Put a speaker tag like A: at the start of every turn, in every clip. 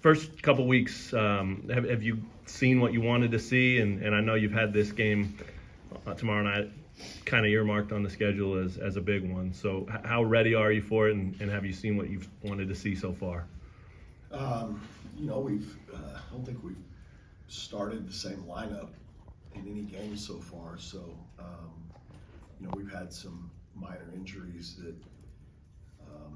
A: first couple weeks, have you seen what you wanted to see? And I know you've had this game tomorrow night kind of earmarked on the schedule as a big one. So how ready are you for it, and have you seen what you've wanted to see so far?
B: I don't think we've started the same lineup in any game so far. So, we've had some minor injuries that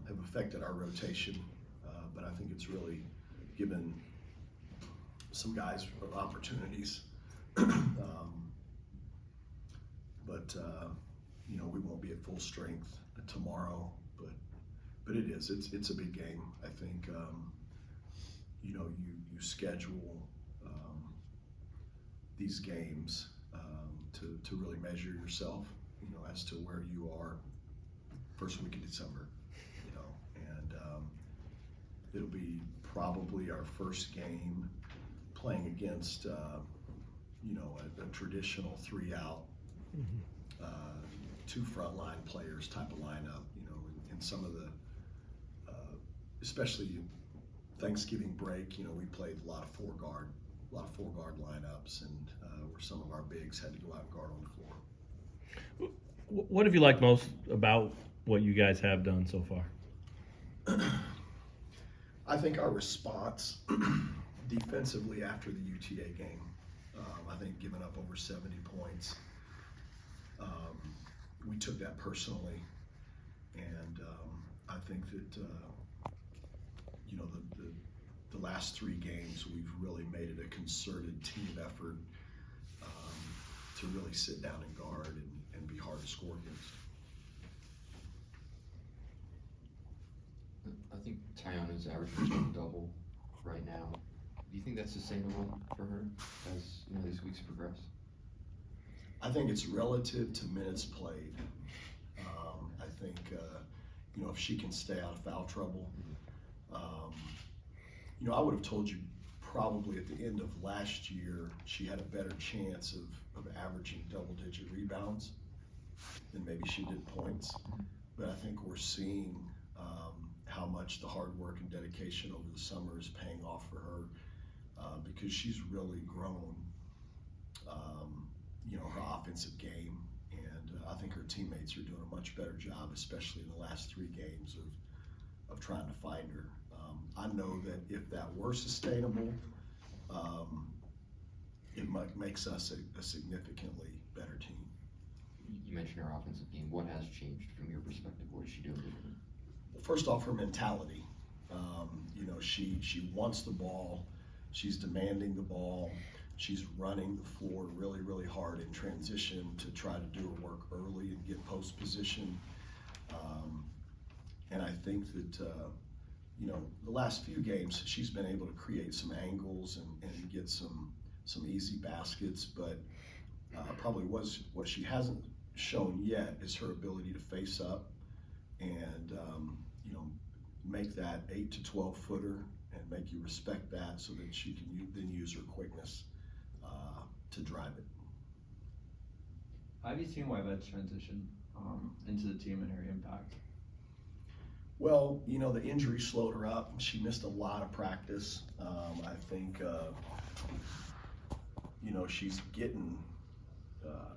B: have affected our rotation, but I think it's really given some guys opportunities. We won't be at full strength tomorrow, but it's a big game. I think you schedule these games to really measure yourself, as to where you are first week of December, and it'll be probably our first game playing against a traditional 3-out, two frontline players type of lineup, in some of the, especially Thanksgiving break, we played a lot of four guard lineups, and where some of our bigs had to go out and guard on the floor.
A: What have you liked most about what you guys have done so far?
B: I think our response defensively after the UTA game, I think giving up over 70 points, we took that personally, and I think that the last 3 games we've really made it a concerted team effort to really sit down and guard and be hard to score against.
C: I think Tyana's averaging double right now. Do you think that's sustainable for her as these weeks progress?
B: I think it's relative to minutes played. I think if she can stay out of foul trouble, I would have told you probably at the end of last year she had a better chance of averaging double-digit rebounds than maybe she did points. But I think we're seeing how much the hard work and dedication over the summer is paying off for her, because she's really grown her offensive game, and I think her teammates are doing a much better job, especially in the last 3 games of trying to find her. I know that if that were sustainable, it makes us a significantly better team.
C: You mentioned her offensive game. What has changed from your perspective? What is she doing differently?
B: First off, her mentality. She wants the ball. She's demanding the ball. She's running the floor really, really hard in transition to try to do her work early and get post position. And I think that the last few games she's been able to create some angles and get some easy baskets, but probably what she hasn't shown yet is her ability to face up and make that 8 to 12 footer and make you respect that, so that she can then use her quickness to drive it.
D: How have you seen Wyvette's transition into the team and her impact?
B: Well, the injury slowed her up. She missed a lot of practice. I think, she's getting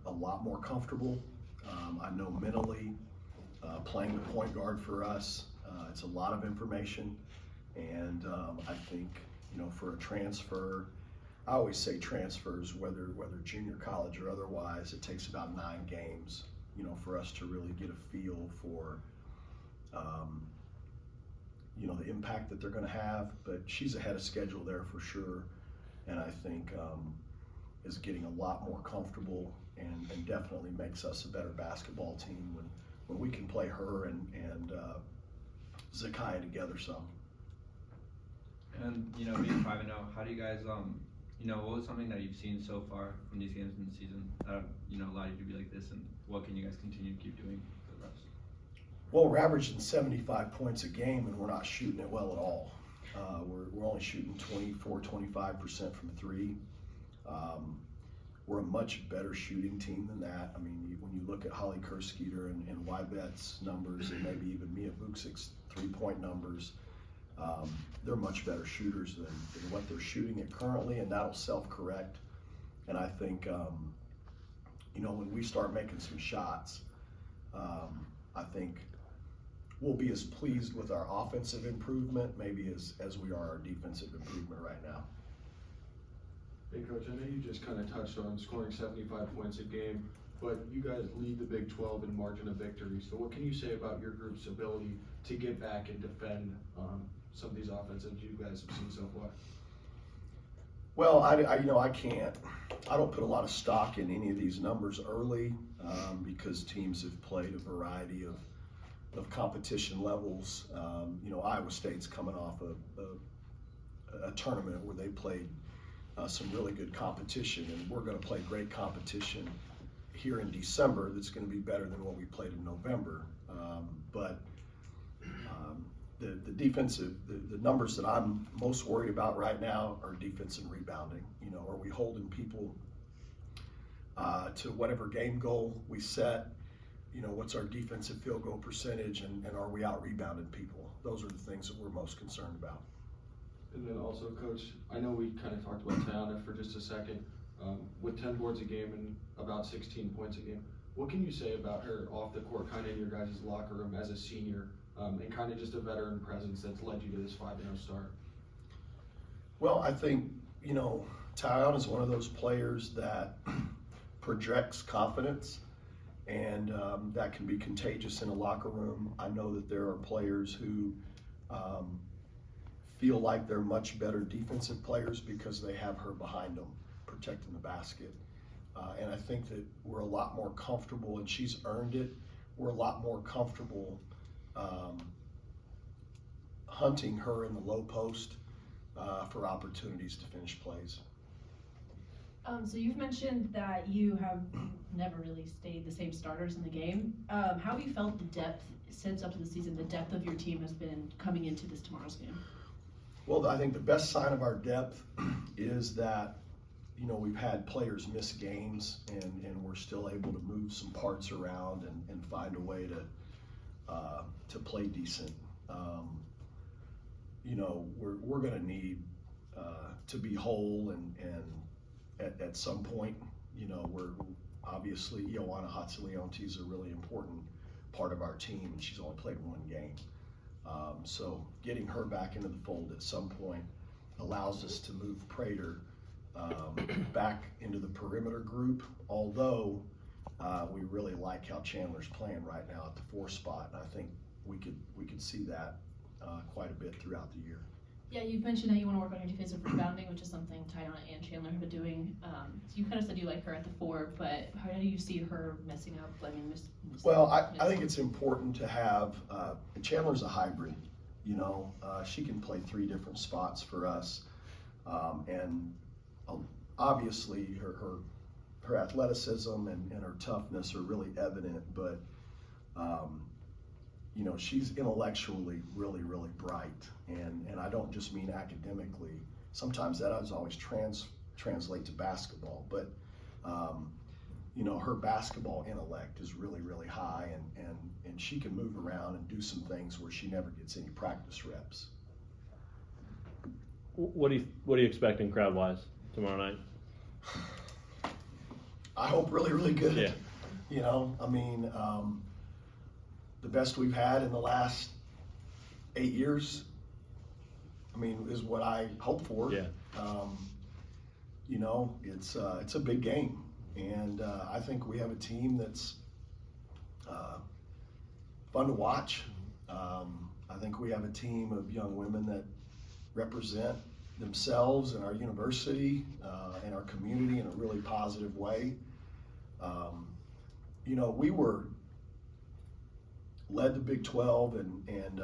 B: a lot more comfortable. I know mentally, playing the point guard for us, it's a lot of information. And I think, for a transfer, I always say transfers, whether junior college or otherwise, it takes about 9 games, for us to really get a feel for, the impact that they're going to have. But she's ahead of schedule there for sure, and I think is getting a lot more comfortable, and definitely makes us a better basketball team when we can play her and Zakiya together some.
D: And being 5-0, how do you guys what was something that you've seen so far from these games in the season that allowed you to be like this, and what can you guys continue to keep doing for the rest?
B: Well, we're averaging 75 points a game, and we're not shooting it well at all. We're only shooting 24-25% from 3. We're a much better shooting team than that. I mean, when you look at Holly Kerskeeter and Wyvette's numbers, and maybe even Mia Vukcic's 3-point numbers, they're much better shooters than what they're shooting at currently, and that'll self-correct. And I think, when we start making some shots, I think we'll be as pleased with our offensive improvement maybe as we are our defensive improvement right now.
E: Hey, Coach, I know you just kind of touched on scoring 75 points a game, but you guys lead the Big 12 in margin of victory. So what can you say about your group's ability to get back and defend some of these offenses you guys have seen so far?
B: Well, I can't. I don't put a lot of stock in any of these numbers early because teams have played a variety of competition levels. Iowa State's coming off a tournament where they played some really good competition, and we're going to play great competition here in December that's going to be better than what we played in November. But the defensive, the numbers that I'm most worried about right now are defense and rebounding. Are we holding people to whatever game goal we set? What's our defensive field goal percentage, and are we out rebounding people? Those are the things that we're most concerned about.
E: And then also, Coach, I know we kind of talked about Tayana for just a second. With 10 boards a game and about 16 points a game, what can you say about her off the court, kind of in your guys' locker room as a senior, and kind of just a veteran presence that's led you to this 5-0 start?
B: Well, I think, Tayana is one of those players that projects confidence, and that can be contagious in a locker room. I know that there are players who feel like they're much better defensive players because they have her behind them, protecting the basket. And I think that we're a lot more comfortable, and she's earned it. We're a lot more comfortable hunting her in the low post for opportunities to finish plays.
F: So you've mentioned that you have never really stayed the same starters in the game. How have you felt the depth since up to the season, the depth of your team has been coming into this tomorrow's game?
B: Well, I think the best sign of our depth is that, we've had players miss games, and we're still able to move some parts around and find a way to play decent. We're going to need to be whole, and at some point, we're obviously Ioana Hatzileonte is a really important part of our team, and she's only played one game. So getting her back into the fold at some point allows us to move Prater back into the perimeter group, although we really like how Chandler's playing right now at the 4 spot, and I think we could see that quite a bit throughout the year.
F: Yeah, you've mentioned how you want to work on your defensive rebounding, which is something Tayana and Chandler have been doing. So you kind of said you like her at the 4, but how do you see her messing up?
B: Well, I think it's important to have, Chandler's a hybrid, she can play 3 different spots for us. And obviously her athleticism and her toughness are really evident, but she's intellectually really, really bright, and I don't just mean academically. Sometimes that doesn't always translate to basketball, but her basketball intellect is really, really high, and she can move around and do some things where she never gets any practice reps.
A: What are you expecting crowd-wise tomorrow night?
B: I hope really, really good.
A: Yeah.
B: The best we've had in the last 8 years, is what I hope for.
A: Yeah.
B: It's a big game, and I think we have a team that's fun to watch. I think we have a team of young women that represent themselves and our university and our community in a really positive way. We were led the Big 12, and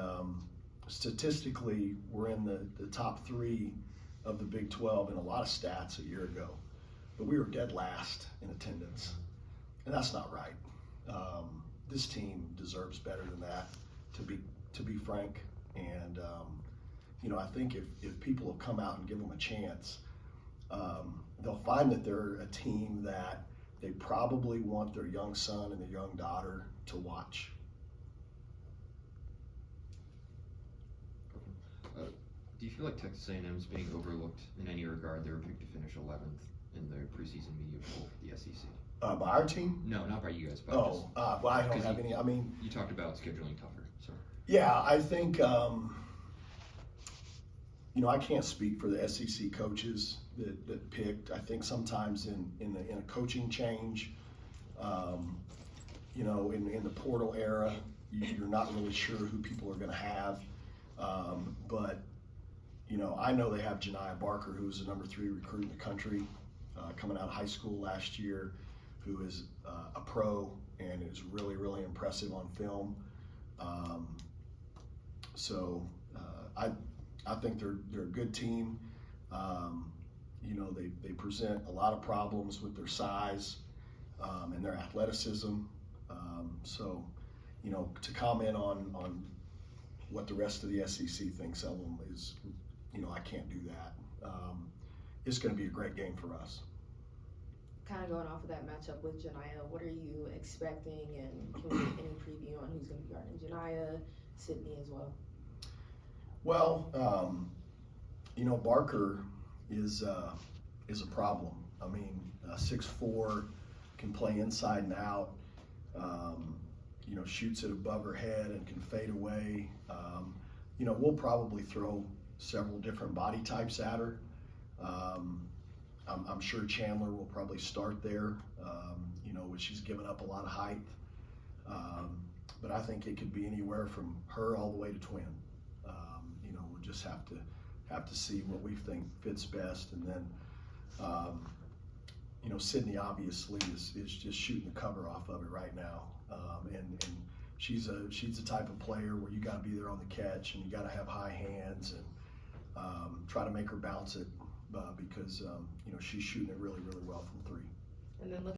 B: statistically we're in the top 3 of the Big 12 in a lot of stats a year ago, but we were dead last in attendance, and that's not right. This team deserves better than that, to be frank, and I think if people will come out and give them a chance, they'll find that they're a team that they probably want their young son and their young daughter to watch.
C: Do you feel like Texas A&M is being overlooked in any regard? They were picked to finish 11th in the preseason media poll for the SEC.
B: By our team?
C: No, not by you guys, but
B: Oh, well, I don't
C: 'cause
B: have any. I mean,
C: you talked about scheduling tougher, so.
B: yeah, I think, I can't speak for the SEC coaches that picked. I think sometimes in a coaching change, in the portal era, you're not really sure who people are going to have. But I know they have Janiah Barker, who was the number 3 recruit in the country, coming out of high school last year, who is a pro and is really, really impressive on film. I think they're a good team. They present a lot of problems with their size and their athleticism. To comment on what the rest of the SEC thinks of them is, I can't do that. It's going to be a great game for us.
G: Kind of going off of that matchup with Janiah, what are you expecting, and can we get any preview on who's going to be guarding Janiah, Sydney as well?
B: Well, Barker is a problem. I mean, 6'4", can play inside and out. Shoots it above her head and can fade away. We'll probably throw several different body types at her. I'm sure Chandler will probably start there, which she's given up a lot of height. But I think it could be anywhere from her all the way to Twin. We'll just have to see what we think fits best, and then Sydney obviously is just shooting the cover off of it right now, and she's the type of player where you got to be there on the catch, and you got to have high hands and try to make her bounce it, because she's shooting it really, really well from 3.
G: And then